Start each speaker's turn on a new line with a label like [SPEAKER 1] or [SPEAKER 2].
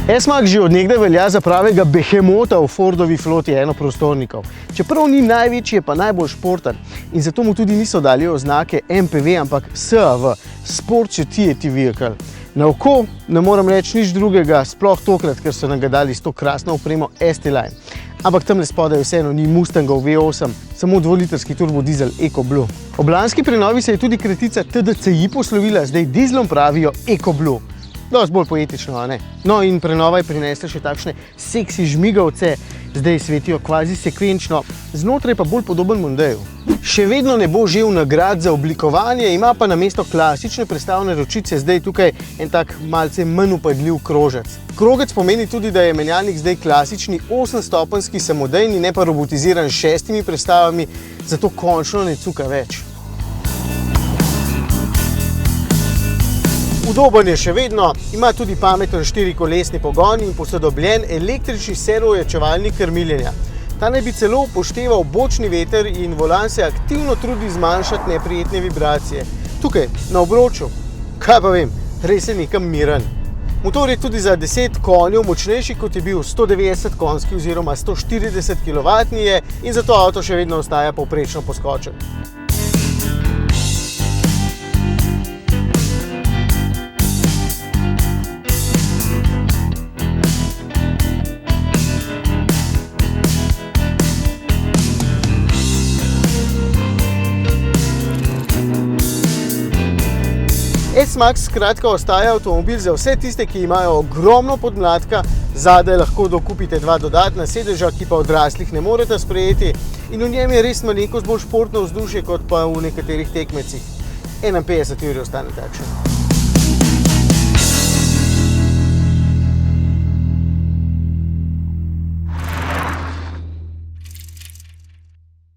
[SPEAKER 1] S-Max že od nekdaj velja za pravega behemota v Fordovi floti enoprostornikov. Čeprav ni največji, je pa najbolj športen in zato mu tudi niso dali oznake MPV, ampak SAV, Sports Utility Vehicle. Na oko ne moram reči nič drugega, sploh tokrat, ker so nam ga dali s to krasno opremo ST-Line. Ampak tamle spodaj vseeno ni Mustangov V8, samo 2-litrski turbodizel EcoBlue. Ob lanski prenovi se je tudi kratica TDCi poslovila, zdaj dizlom pravijo EcoBlue. Dosti bolj poetično, a ne? No in prenova je prinesla še takšne seksi žmigavce, zdaj svetijo kvazi sekvenčno, znotraj pa bolj podoben Mondeju. Še vedno ne bo žel nagrad za oblikovanje, ima pa namesto klasične prestavne ročice zdaj tukaj en tak malce manj upadljiv krožec. Krogec pomeni tudi, da je menjalnik zdaj klasični 8-stopenjski samodejni, ne pa robotiziran s 6 prestavami, zato končno ne cuka več. Udoben je še vedno, ima tudi pameten 4-kolesni pogon in posodobljen električni servoojačevalnik krmiljenja. Ta naj bi celo upošteval bočni veter in volan se aktivno trudi zmanjšati neprijetne vibracije. Tukaj, na obroču, kaj pa vem, res je nekam miren. Motor je tudi za 10 konjev močnejši, kot je bil 190 konjski oziroma 140 kW je in zato avto še vedno ostaja povprečno poskočen. S-Max skratka ostaja avtomobil za vse tiste, ki imajo ogromno podmladka, zadaj lahko dokupite 2 dodatna sedeža, ki pa odraslih ne morete sprejeti in v njem je res malenkost bolj športno vzdušje kot pa v nekaterih tekmecih. 51 ur ostane takšen.